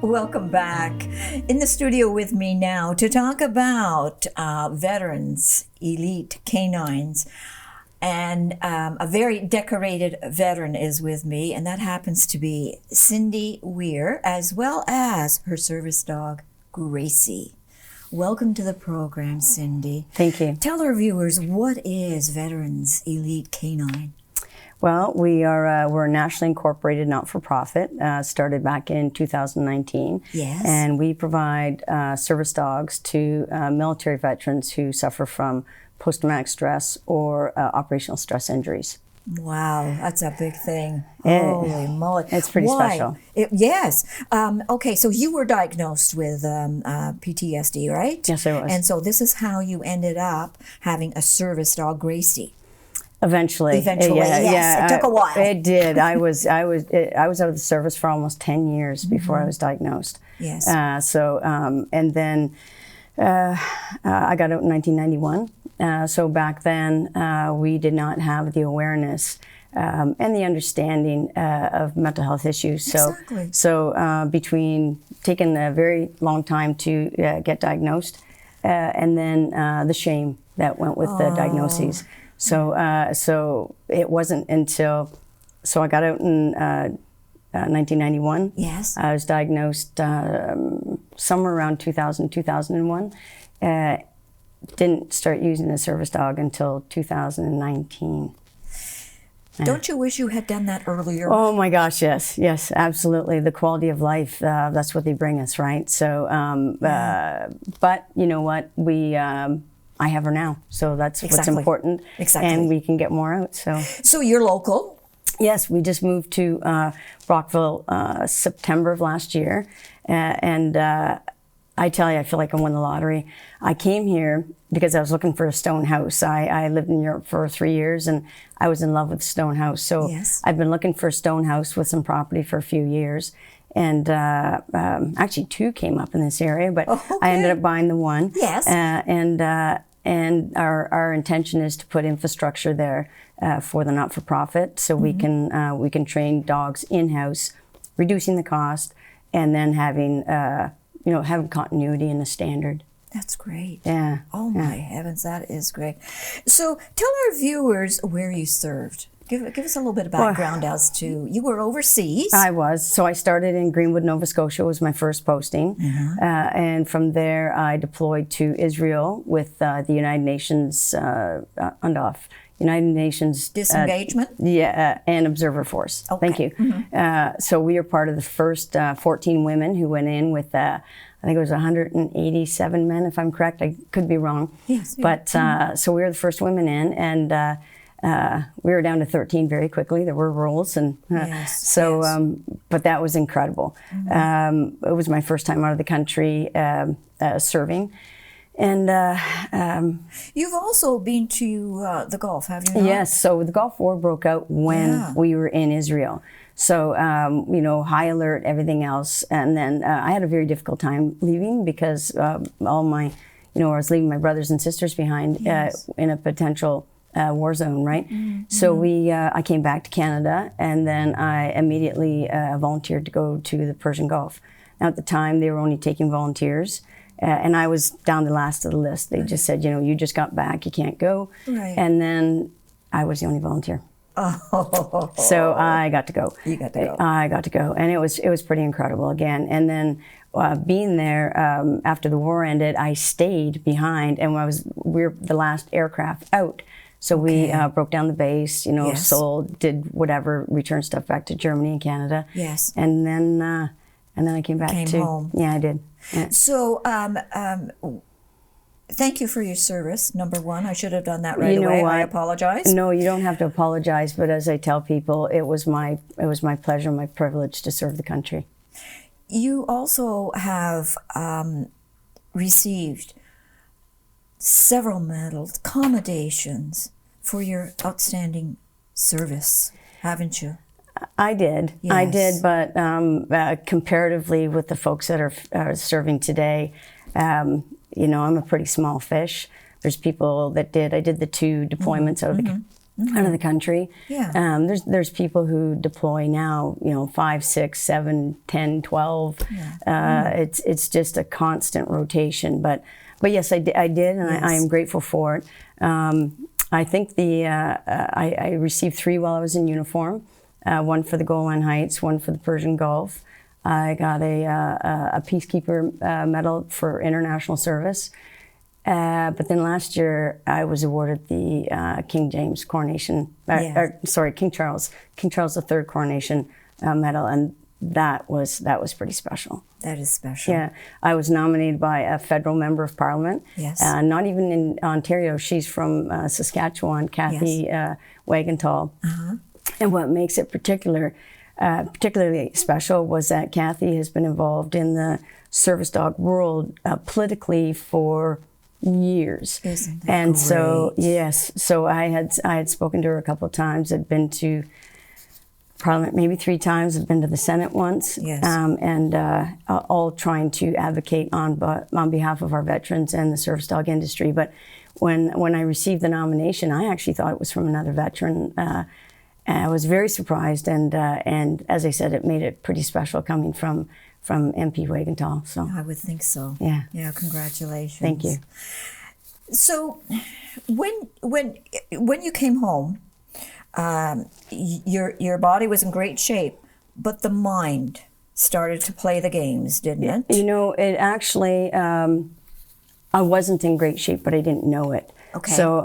Welcome back. In the studio with me now to talk about veterans, elite canines. And a very decorated veteran is with me, and that happens to be Cindy Weir, as well as her service dog, Gracie. Welcome to the program, Cindy. Thank you. Tell our viewers, what is Veterans Elite Canine? Well, we're a nationally incorporated not-for-profit, started back in 2019. Yes. And we provide service dogs to military veterans who suffer from post-traumatic stress or operational stress injuries. Wow, that's a big thing. Holy moly. It's pretty special. Yes. Okay, so you were diagnosed with PTSD, right? Yes, I was. And so this is how you ended up having a service dog, Gracie. Eventually, Yes. It took a while. It did. I was out of the service for almost 10 years before I was diagnosed. Yes. And then I got out in 1991. So back then, we did not have the awareness and the understanding of mental health issues. So, Exactly. so between taking a very long time to get diagnosed, and then the shame that went with the diagnoses. So it wasn't until I got out in 1991. Yes. I was diagnosed somewhere around 2001. Didn't start using the service dog until 2019. Don't you wish you had done that earlier? Oh my gosh, yes, absolutely. The quality of life, that's what they bring us, right? So, but you know what, I have her now, so that's what's important. Exactly. And we can get more out, so. So you're local? Yes, we just moved to Brockville, September of last year, and I tell you, I feel like I won the lottery. I came here because I was looking for a stone house. I lived in Europe for 3 years, and I was in love with the stone house. So yes. I've been looking for a stone house with some property for a few years. And actually 2 came up in this area, but I ended up buying the one. Yes. And our intention is to put infrastructure there for the not-for-profit, so we can train dogs in-house, reducing the cost, and then having having continuity in the standard. That's great. Yeah. Oh my heavens, that is great. So tell our viewers where you served. Give us a little bit of background as to, you were overseas. I was. So I started in Greenwood, Nova Scotia, was my first posting. And from there I deployed to Israel with the United Nations United Nations disengagement? And Observer Force. Okay. Thank you. So we are part of the first 14 women who went in with I think it was 187 men, if I'm correct. I could be wrong. Yes. But so we were the first women in, and we were down to 13 very quickly. There were rules, and but that was incredible. It was my first time out of the country serving. And you've also been to the Gulf, have you not? Yes. So the Gulf War broke out when we were in Israel. So high alert, everything else, and then I had a very difficult time leaving because all my, I was leaving my brothers and sisters behind in a potential war zone, right? So I came back to Canada, and then I immediately volunteered to go to the Persian Gulf. Now at the time they were only taking volunteers. And I was down the last of the list. They just said, you just got back, you can't go. Right. And then I was the only volunteer. Oh. So I got to go. You got to go. I got to go. And it was pretty incredible again. And then being there after the war ended, I stayed behind, and we were the last aircraft out. So we broke down the base, sold, did whatever, returned stuff back to Germany and Canada. Yes. And then I came back home. Yeah, I did. Yeah. So, thank you for your service, number one. I should have done that right away. I apologize. No, you don't have to apologize. But as I tell people, it was my pleasure, my privilege to serve the country. You also have received several medals, commendations for your outstanding service, haven't you? I did. Yes. I did, but comparatively with the folks that are serving today, I'm a pretty small fish. There's people that I did the 2 deployments out of out of the country. Yeah. There's people who deploy now, 5, 6, 7, 10, 12. Yeah. It's just a constant rotation. But yes, I did, and yes. I am grateful for it. I think I received 3 while I was in uniform. One for the Golan Heights, one for the Persian Gulf. I got a Peacekeeper Medal for international service. But then last year I was awarded the King James coronation, King Charles III coronation medal, and that was pretty special. That is special. Yeah, I was nominated by a federal member of parliament. Yes. Not even in Ontario. She's from Saskatchewan, Kathy Wagenthal. Uh-huh. And what makes it particularly special was that Kathy has been involved in the service dog world politically for years. Isn't that and great? So yes, so I had spoken to her a couple of times. I'd been to Parliament maybe 3 times. I'd been to the Senate once. Yes. And all trying to advocate on behalf of our veterans and the service dog industry. But when I received the nomination, I actually thought it was from another veteran. I was very surprised, and as I said, it made it pretty special coming from MP Wagenthal. So I would think so. Yeah. Yeah. Congratulations. Thank you. So, when you came home, your body was in great shape, but the mind started to play the games, didn't it? It actually. I wasn't in great shape, but I didn't know it. Okay. So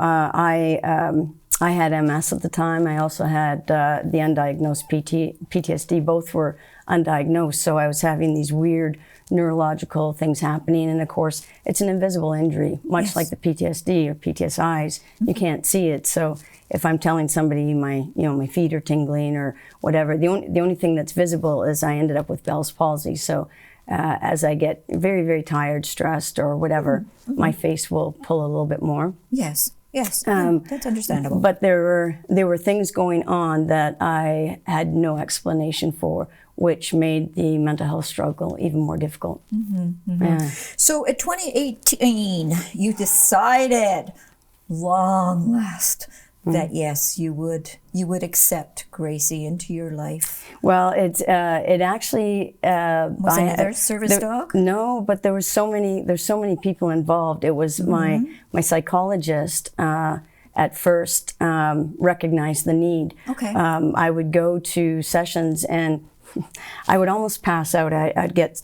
I had MS at the time. I also had the undiagnosed PTSD. Both were undiagnosed. So I was having these weird neurological things happening. And of course, it's an invisible injury, much like the PTSD or PTSIs. Mm-hmm. You can't see it. So if I'm telling somebody my feet are tingling or whatever, the only thing that's visible is I ended up with Bell's palsy. So as I get very, very tired, stressed, or whatever, my face will pull a little bit more. Yes. Yes, that's understandable. But there were things going on that I had no explanation for, which made the mental health struggle even more difficult. Mm-hmm, mm-hmm. Yeah. So in 2018, you decided, long last, that yes, you would accept Gracie into your life. Well, it actually was another service dog? No, but there's so many people involved. It was my psychologist at first recognized the need. Okay. I would go to sessions and I would almost pass out. I'd get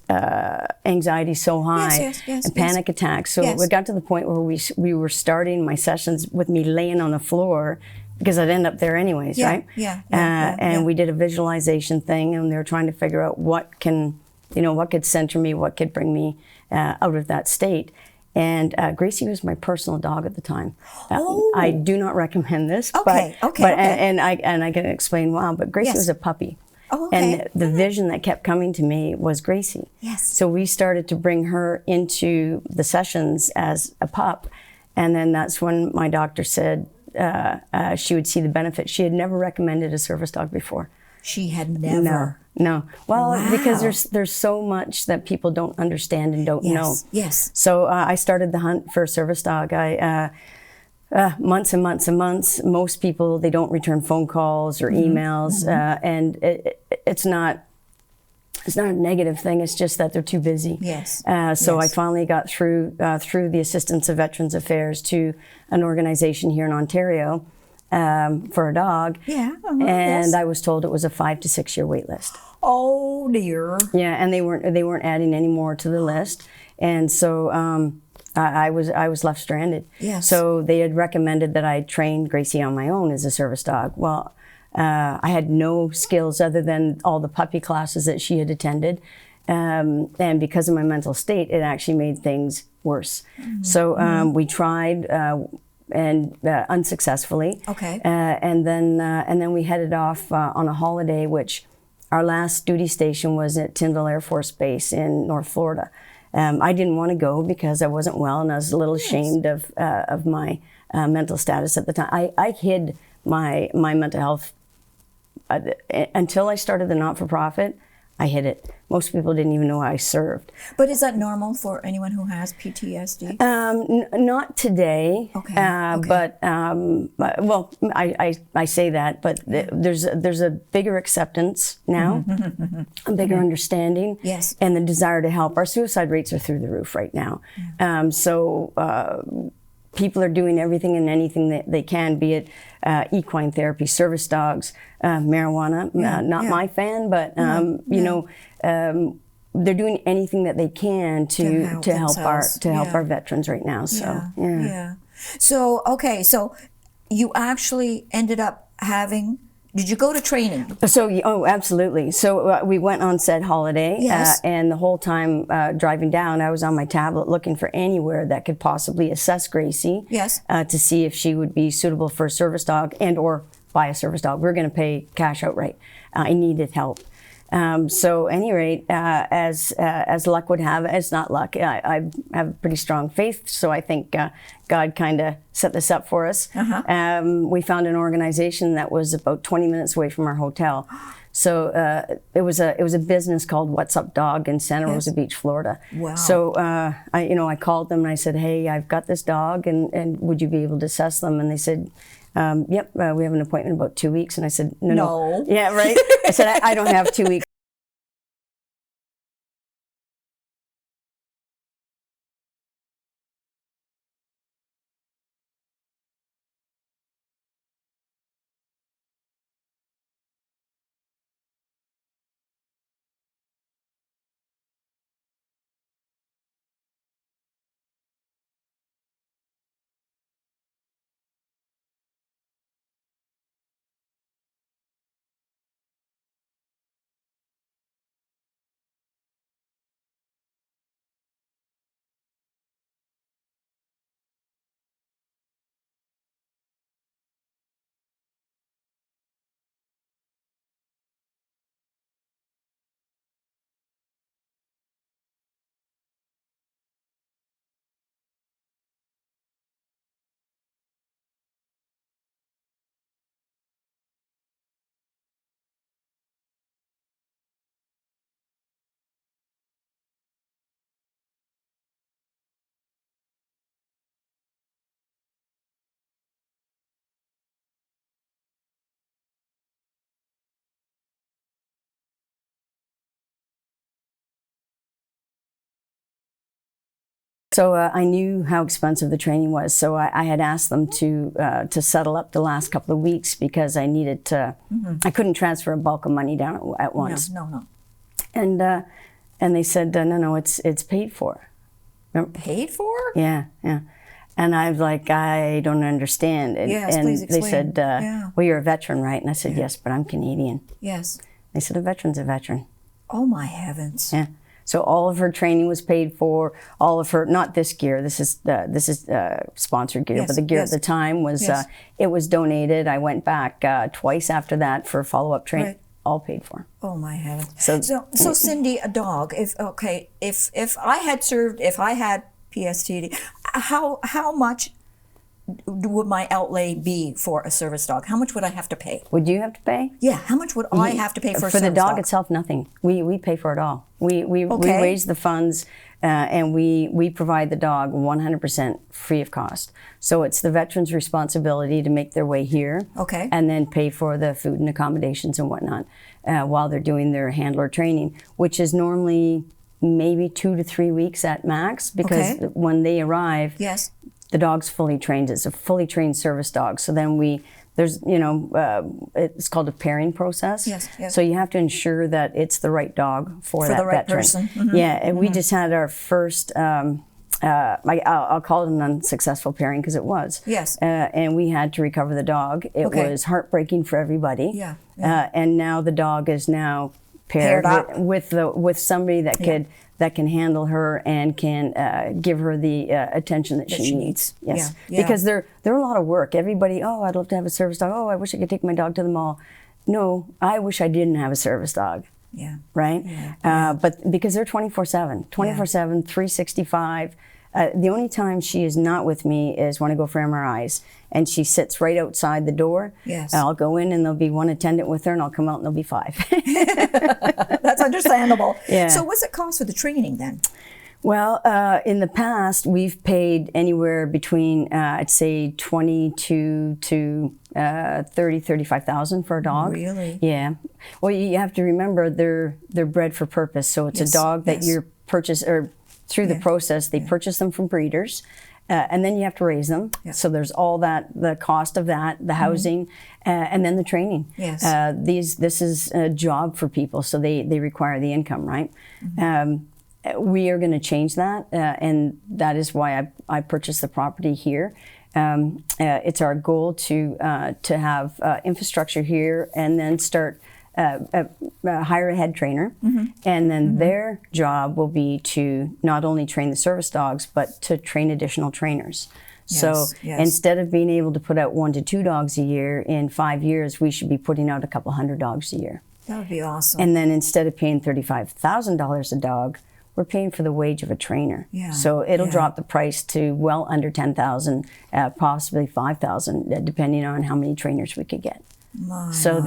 anxiety so high and panic attacks. So it got to the point where we were starting my sessions with me laying on the floor because I'd end up there anyways, right? And we did a visualization thing, and they were trying to figure out what could center me, what could bring me out of that state. And Gracie was my personal dog at the time. I do not recommend this, but I can explain why. But Gracie was a puppy. Oh, okay. And the vision that kept coming to me was Gracie. Yes. So we started to bring her into the sessions as a pup. And then that's when my doctor said she would see the benefit. She had never recommended a service dog before. She had never? No. Well, because there's so much that people don't understand and don't know. Yes. So I started the hunt for a service dog. Months and months and months. Most people, they don't return phone calls or emails, and it's not a negative thing. It's just that they're too busy. Yes. So I finally got through the Assistance of Veterans Affairs to an organization here in Ontario for a dog. Yeah. And I was told it was a 5 to 6 year wait list. Oh dear. Yeah, and they weren't adding any more to the list, and so. I was left stranded. Yes. So they had recommended that I train Gracie on my own as a service dog. Well, I had no skills other than all the puppy classes that she had attended. And because of my mental state, it actually made things worse. Mm-hmm. So we tried and unsuccessfully. Okay. And then we headed off on a holiday, which our last duty station was at Tyndall Air Force Base in North Florida. I didn't want to go because I wasn't well, and I was a little ashamed of my mental status at the time. I hid my mental health until I started the not-for-profit. I hit it. Most people didn't even know I served. But is that normal for anyone who has PTSD? Not today. Okay. But well, I say that, but there's a bigger acceptance now, a bigger understanding, yes, and the desire to help. Our suicide rates are through the roof right now. So people are doing everything and anything that they can, be it equine therapy, service dogs, marijuana. Not my fan, but you know, they're doing anything that they can to help our veterans right now. So So okay, so you actually ended up having. Did you go to training? So, absolutely. So we went on said holiday, yes, and the whole time driving down, I was on my tablet looking for anywhere that could possibly assess Gracie, yes, to see if she would be suitable for a service dog and or buy a service dog. We're going to pay cash outright. I needed help. So, at any rate, as luck would have it, it's not luck. I have pretty strong faith, so I think God kind of set this up for us. We found an organization that was about 20 minutes away from our hotel. So it was a business called What's Up Dog in Santa Rosa Beach, Florida. Wow. So I called them and I said, hey, I've got this dog, and would you be able to assess them? And they said, yep, we have an appointment in about 2 weeks. And I said, no. Yeah, right. I said, I don't have 2 weeks. So I knew how expensive the training was, so I had asked them to settle up the last couple of weeks because I needed to. I couldn't transfer a bulk of money down at once. No. And they said, no, it's paid for. Remember? Paid for? Yeah. And I was like, I don't understand. And, yes, please explain. They said, well, you're a veteran, right? And I said, yes, but I'm Canadian. Yes. They said, a veteran's a veteran. Oh my heavens. Yeah. So all of her training was paid for. All of her, not this gear. This is sponsored gear, but the gear at the time was it was donated. I went back twice after that for follow-up training. Right. All paid for. Oh my heavens. So Cindy, a dog. If I had served, if I had PTSD, how much would my outlay be for a service dog? How much would I have to pay? Would you have to pay? Yeah. How much would I have to pay for a service dog? For the dog itself, nothing. We pay for it all. We raise the funds and we provide the dog 100% free of cost. So it's the veteran's responsibility to make their way here, and then pay for the food and accommodations and whatnot while they're doing their handler training, which is normally maybe 2 to 3 weeks at max, because when they arrive, the dog's fully trained. It's a fully trained service dog. So then there's it's called a pairing process. Yes. So you have to ensure that it's the right dog for that the right veteran. person. Yeah, and we just had our first, I'll call it an unsuccessful pairing because it was. Yes. And we had to recover the dog. It was heartbreaking for everybody. Yeah. And now the dog is now paired with somebody that can handle her and can give her the attention that she needs. Yes, because they're a lot of work. Everybody, I'd love to have a service dog. I wish I could take my dog to the mall. No, I wish I didn't have a service dog. Yeah. Right? But because they're 24/7, 365. The only time she is not with me is when I go for MRIs, and she sits right outside the door. Yes. I'll go in and there'll be one attendant with her, and I'll come out and there'll be 5. That's understandable. Yeah. So what's it cost for the training then? Well, in the past, we've paid anywhere between, I'd say, 22 to 35,000 for a dog. Really? Yeah. Well, you have to remember they're bred for purpose. So it's a dog that you're purchase or through the process. They purchase them from breeders, and then you have to raise them. Yeah. So there's all that, the cost of that, the housing, and then the training. Yes. This is a job for people, so they require the income, right? We are going to change that, and that is why I purchased the property here. It's our goal to have infrastructure here, and then start hire a head trainer, and then their job will be to not only train the service dogs, but to train additional trainers. So instead of being able to put out 1 to 2 dogs a year, in 5 years, we should be putting out a couple hundred dogs a year. That would be awesome. And then instead of paying $35,000 a dog, we're paying for the wage of a trainer. Yeah. So it'll drop the price to well under $10,000, possibly $5,000, depending on how many trainers we could get. So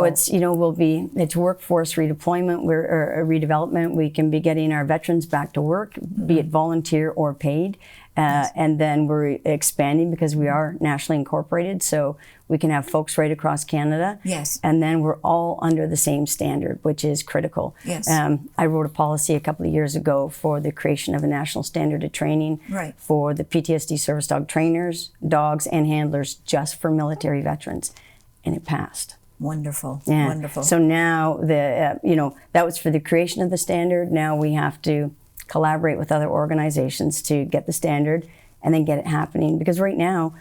it's it's workforce redeployment, or redevelopment. We can be getting our veterans back to work, be it volunteer or paid, and then we're expanding because we are nationally incorporated, so we can have folks right across Canada. Yes. And then we're all under the same standard, which is critical. Yes. I wrote a policy a couple of years ago for the creation of a national standard of training for the PTSD service dog trainers, dogs, and handlers just for military veterans. And it passed. Wonderful. Yeah. Wonderful. So now that was for the creation of the standard. Now we have to collaborate with other organizations to get the standard and then get it happening. Because right now,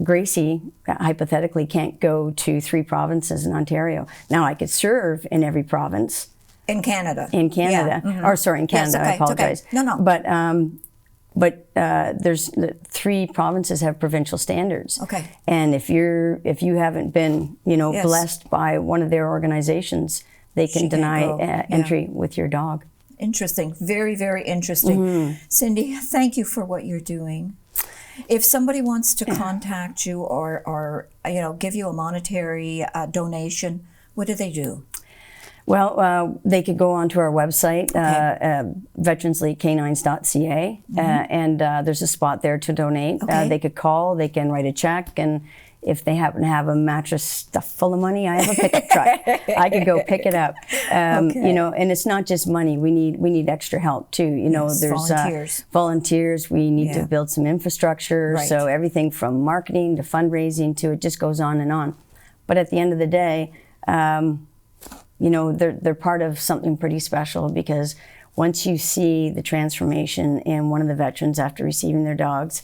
Gracie hypothetically can't go to 3 provinces in Ontario. Now I could serve in every province. In Canada. In Canada. Yeah. Or sorry, in Canada, Yes, okay, I apologize. okay. No. But there's 3 provinces have provincial standards. Okay. And if you haven't been, blessed by one of their organizations, they can deny entry with your dog. Interesting. Very, very interesting. Cindy, thank you for what you're doing. If somebody wants to contact you or give you a monetary donation, what do they do? Well, they could go onto our website, veteransleaguecanines.ca, and there's a spot there to donate. Okay. They could call, they can write a check, and if they happen to have a mattress stuffed full of money, I have a pickup truck. I could go pick it up. And it's not just money. We need extra help too. There's volunteers. We need to build some infrastructure. Right. So everything from marketing to fundraising to it just goes on and on. But at the end of the day, they're part of something pretty special, because once you see the transformation in one of the veterans after receiving their dogs,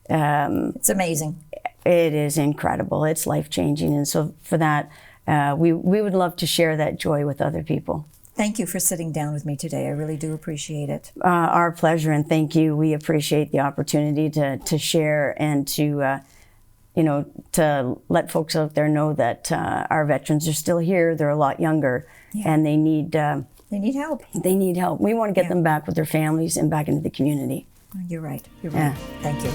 it's amazing. It is incredible. It's life-changing. And so for that, we would love to share that joy with other people. Thank you for sitting down with me today. I really do appreciate it. Our pleasure, and thank you. We appreciate the opportunity to share and to let folks out there know that our veterans are still here. They're a lot younger, and they need help. They need help. We want to get them back with their families and back into the community. You're right. You're right. Thank you.